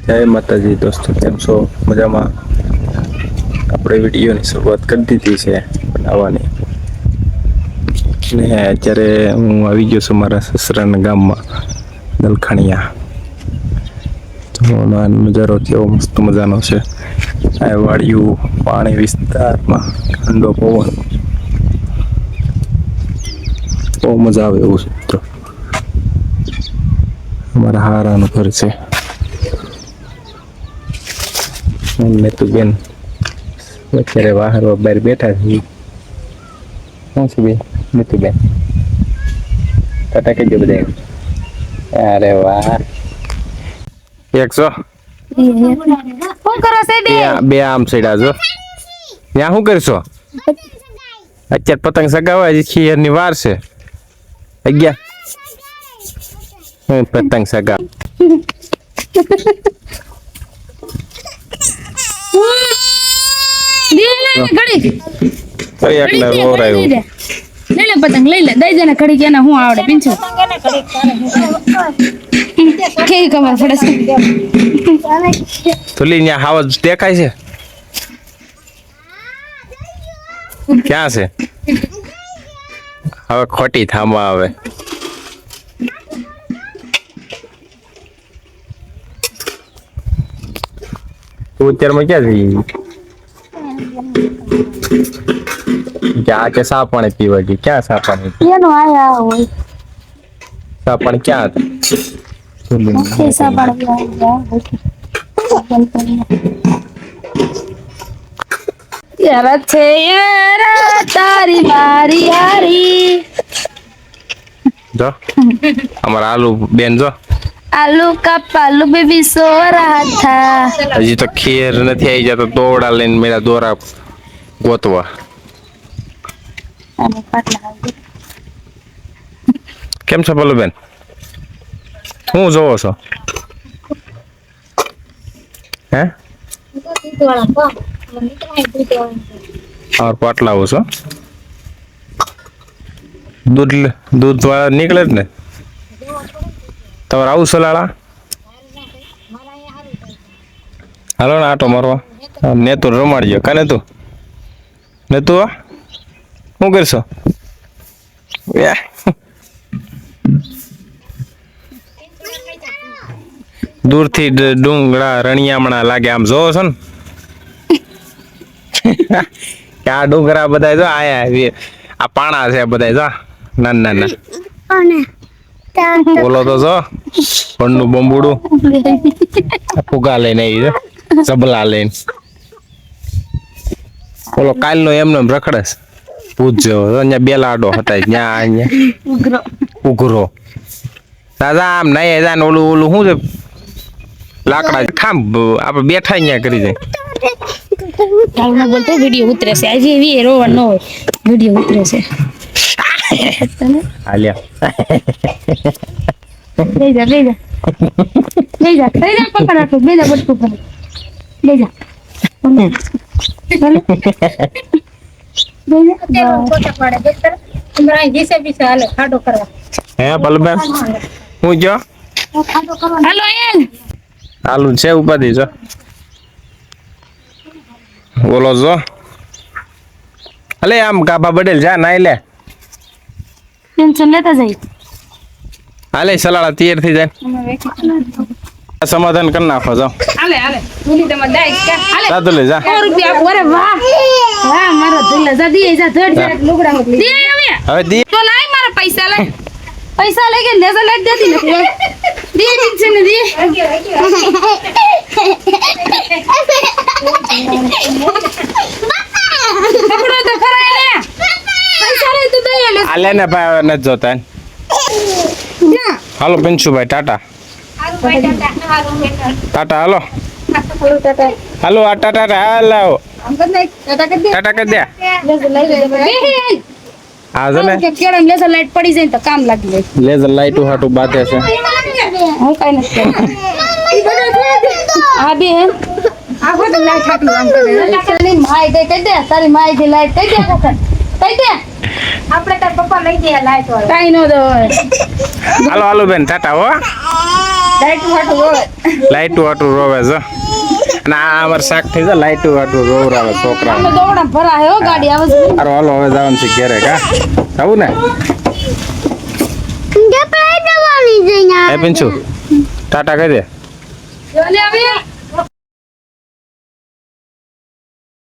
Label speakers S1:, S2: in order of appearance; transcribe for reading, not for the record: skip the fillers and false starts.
S1: जय माता जी दोस्तों, केम छो मजाમાં? આપણે વિડીયોની શરૂઆત કરી દીધી છે બનાવવાની ને અત્યારે હું આવી ગયો છું મારા સસરાના ગામમાં દલખાણિયા. તો નજારો કેવો મસ્ત મજાનો છે. આ વાડિયું પાણી વિસ્તારમાં ઠંડો પવન, બહુ મજા આવે એવું છે. તો અમારા હારાનું ઘર છે. મેં તો બેન અત્યારે વાહરવા બહાર બેઠા છીએ. શું છે બેન? નથી બેન ટાટા કહેજો બધા. અરે વાહ, એક છો
S2: શું કરો છે બે?
S1: બે આમ સડ્યા છો. ત્યાં શું કરશો? અત્યારે પતંગ સગાવા હજી ખીરની વાર છે. 11 પતંગ સગા એકલા રોરાયું.
S2: લઈ લે પતંગ, લઈ લે, દઈ દે ને ઘડી કે હું આવડે પીંછો કેવી ખબર પડે છે?
S1: તુલી ત્યાં હાવજ દેખાય છે? ક્યાં છે? હવે ખોટી થાંભા આવે. તું અત્યારમાં ક્યાં જઈ? ક્યાં કે સા પાણી પીવા ગઈ? ક્યાં સા પાણી?
S2: એનો આયા હોય
S1: સા પાણી ક્યાં હતા?
S2: પૈસા યાર છે યાર તારી મારી હારી.
S1: જો અમારા આલુ બેન જો
S2: આલુ કા પાલુ બેબી સો રહા થા.
S1: હજી તો ખીર નથી આવી જતો, દોડા લઈને મેરા દોરા ગોતવા. કેમ છો પલ્લુ બેન? હું જોવો છો? હે और पाटला हो છો? दूध वाला નીકળે જ ને તમારે આવું સલાળા? હાલો ને આટો મારવા. નેતુ રમાડજો. કાને તું નેતુ શું કરશો? દૂરથી ડુંગળા રણિયામણા લાગે આમ જોવો છો ને કે આ ડુંગરા બધા જો આયા આ પાણા છે બધા જો નાના નાના. બોલો તો જો પણનું બંબુડું ફુગા લઈને આવી છે, સબલા લઈને. બોલો કાલનો એમને રખડે પૂછજો. અહીંયા બેલાડો હતા ત્યાં ઉઘરો દાદા આમ નહીં જાય ને ઓલું ઓલું શું છે લાકડા ખાંભ આપણે બેઠા અહીંયા કરી જાય.
S2: હાલમાં બોલતો વિડિયો ઉતરે છે. આજે એવી રોવા ન હોય, વિડિયો ઉતરે છે.
S1: હાલ્યા
S2: લઈ જા લઈ જા લઈ જા પકડ રાખો. લઈ જા બટકું પર લઈ જા.
S1: હે પલબેન હું જો
S2: હાલો એલ
S1: આલુ છે ઉપાધી જો બોલો જો. અલે આમ ગાભા બડેલ જા નાઈ લે.
S2: ટેન્શન લેતા જાય.
S1: હાલે સલાળા તૈયાર થઈ જાય. સમાધાન કરી નાખો જાઓ.
S2: હાલે હાલે ભૂલી તમે દાઈ કે હાલે
S1: જા તું લે જા.
S2: 100 રૂપિયા ઓરે વાહ વાહ મારો દિલ જા દી જા ધડ જરાક લુગડા મોકલી દે.
S1: હવે દી
S2: તો લાય મારા પૈસા લે. પૈસા લઈ કે લેઝર લાઈટ દેતી ને દી દી ને દી. પકડો તો ખરા લે. પૈસા લઈ તો દે લે.
S1: આલે ને ભાઈ ન જોતા. હાલો પંચુભાઈ ટાટા. ટાટા હાલો હાલો આ ટાટા હાલો ટાટા કરી દે. આ જો ને
S2: કેળા લેઝર લાઈટ પડી જાય તો કામ લાગી જાય.
S1: લેઝર લાઈટ હાટુ બાતે છે.
S2: હું કઈ નથી. આ બે આ બધું લાઈટ હાટલું કામ કરે. તારી માય દે કહી દે. તારી માય થી લાઈટ કહી દે વખત કહી દે. આપણે તાર પપ્પા લઈ દે લાઈટ વાળો. કાઈ નો દો.
S1: હાલો હાલો બેન ટાટા હો.
S2: લાઈટ હાટું હોય.
S1: લાઈટું વાટું રોવે છે અને આ અમારે શાક થઈ જાય લાઈટું વાટું રોવરાવે છોકરા
S2: અમે દોડા ભરા હે હો ગાડી આવે છે
S1: હારો હાલો હવે જવાનું છે ઘેરે કા આવું ને એ પિંચુ ટાટા કહી દે
S2: જો લે આવી